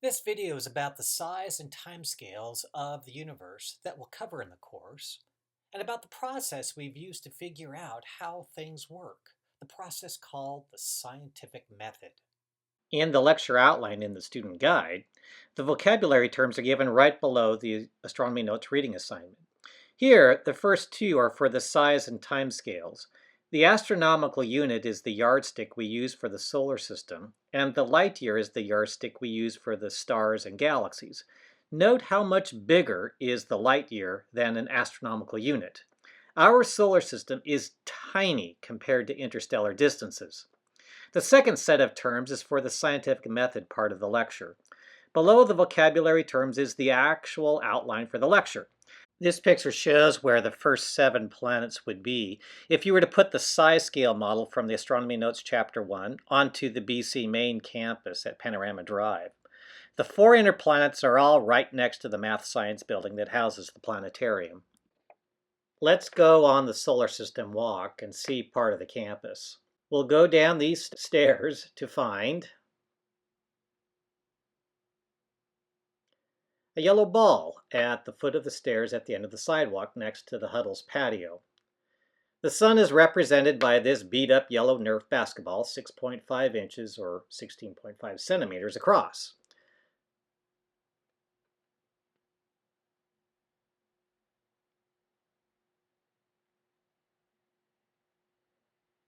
This video is about the size and timescales of the universe that we'll cover in the course, and about the process we've used to figure out how things work, the process called the scientific method. In the lecture outline in the student guide, the vocabulary terms are given right below the astronomy notes reading assignment. Here, the first two are for the size and time scales. The astronomical unit is the yardstick we use for the solar system, and the light year is the yardstick we use for the stars and galaxies. Note how much bigger is the light year than an astronomical unit. Our solar system is tiny compared to interstellar distances. The second set of terms is for the scientific method part of the lecture. Below the vocabulary terms is the actual outline for the lecture. This picture shows where the first 7 planets would be if you were to put the size scale model from the Astronomy Notes Chapter 1 onto the BC main campus at Panorama Drive. The 4 inner planets are all right next to the math science building that houses the planetarium. Let's go on the solar system walk and see part of the campus. We'll go down these stairs to find a yellow ball at the foot of the stairs at the end of the sidewalk next to the Huddle's patio. The sun is represented by this beat-up yellow Nerf basketball, 6.5 inches or 16.5 centimeters across.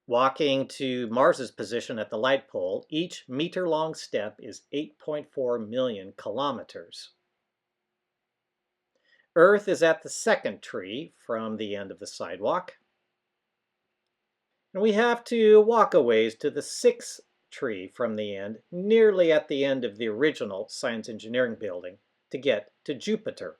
Walking to Mars's position at the light pole, each meter-long step is 8.4 million kilometers. Earth is at the second tree from the end of the sidewalk. And we have to walk a ways to the sixth tree from the end, nearly at the end of the original science engineering building, to get to Jupiter.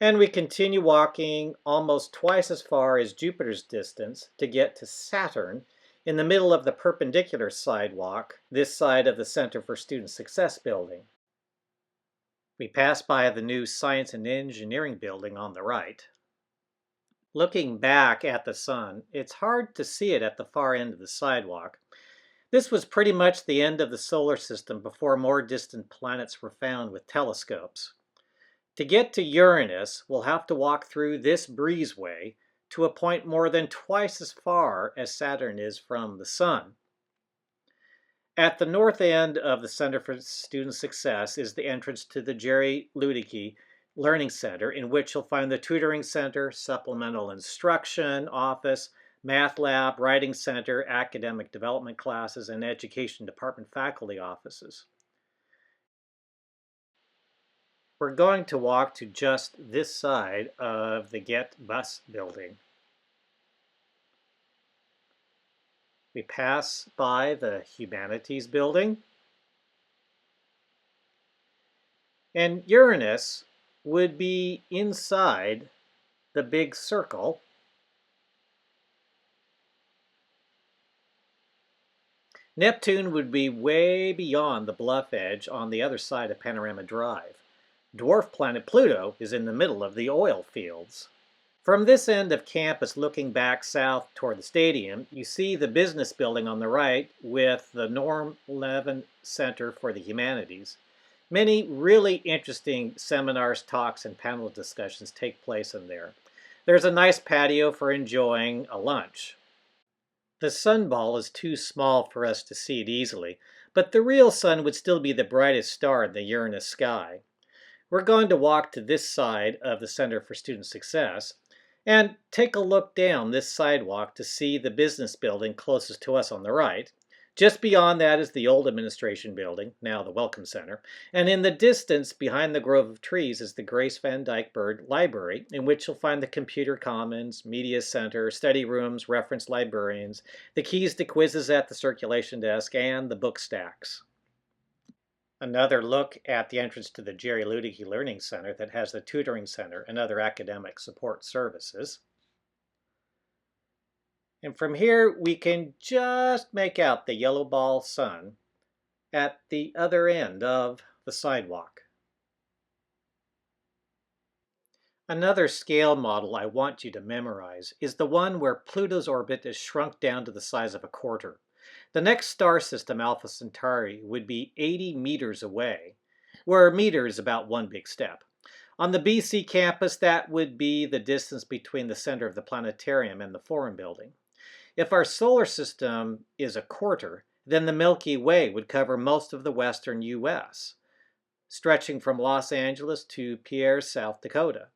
And we continue walking almost twice as far as Jupiter's distance to get to Saturn in the middle of the perpendicular sidewalk, this side of the Center for Student Success building. We pass by the new Science and Engineering building on the right. Looking back at the sun, it's hard to see it at the far end of the sidewalk. This was pretty much the end of the solar system before more distant planets were found with telescopes. To get to Uranus, we'll have to walk through this breezeway to a point more than twice as far as Saturn is from the sun. At the north end of the Center for Student Success is the entrance to the Jerry Luedeke Learning Center, in which you'll find the tutoring center, supplemental instruction office, math lab, writing center, academic development classes, and education department faculty offices. We're going to walk to just this side of the Get Bus building. We pass by the Humanities building. And Uranus would be inside the big circle. Neptune would be way beyond the bluff edge on the other side of Panorama Drive. Dwarf planet Pluto is in the middle of the oil fields. From this end of campus looking back south toward the stadium, you see the business building on the right with the Norm Levin Center for the Humanities. Many really interesting seminars, talks, and panel discussions take place in there. There's a nice patio for enjoying a lunch. The sun ball is too small for us to see it easily, but the real sun would still be the brightest star in the Uranus sky. We're going to walk to this side of the Center for Student Success and take a look down this sidewalk to see the business building closest to us on the right. Just beyond that is the old administration building, now the Welcome Center, and in the distance behind the grove of trees is the Grace Van Dyke Bird Library, in which you'll find the computer commons, media center, study rooms, reference librarians, the keys to quizzes at the circulation desk, and the book stacks. Another look at the entrance to the Jerry Luedeke Learning Center that has the tutoring center and other academic support services. And from here, we can just make out the yellow ball sun at the other end of the sidewalk. Another scale model I want you to memorize is the one where Pluto's orbit is shrunk down to the size of a quarter. The next star system, Alpha Centauri, would be 80 meters away, where a meter is about one big step. On the BC campus, that would be the distance between the center of the planetarium and the Forum building. If our solar system is a quarter, then the Milky Way would cover most of the western U.S., stretching from Los Angeles to Pierre, South Dakota.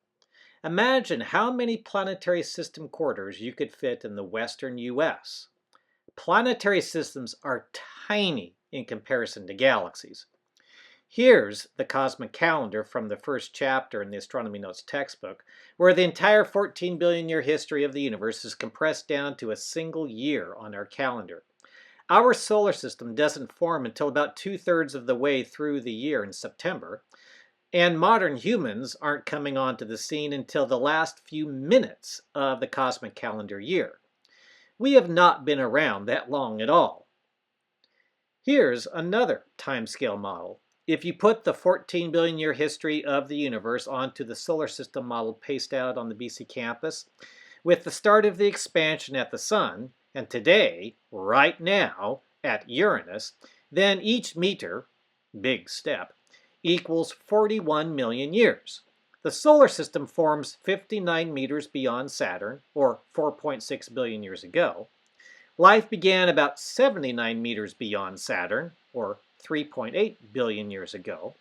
Imagine how many planetary system quarters you could fit in the western U.S. Planetary systems are tiny in comparison to galaxies. Here's the cosmic calendar from the first chapter in the Astronomy Notes textbook, where the entire 14 billion year history of the universe is compressed down to a single year on our calendar. Our solar system doesn't form until about 2/3 of the way through the year in September, and modern humans aren't coming onto the scene until the last few minutes of the cosmic calendar year. We have not been around that long at all. Here's another timescale model. If you put the 14 billion year history of the universe onto the solar system model pasted out on the BC campus, with the start of the expansion at the Sun, and today, right now, at Uranus, then each meter, big step, equals 41 million years. The solar system forms 59 meters beyond Saturn, or 4.6 billion years ago. Life began about 79 meters beyond Saturn, or 3.8 billion years ago.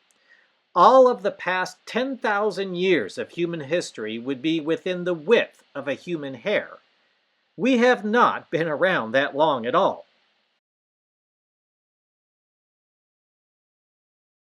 All of the past 10,000 years of human history would be within the width of a human hair. We have not been around that long at all.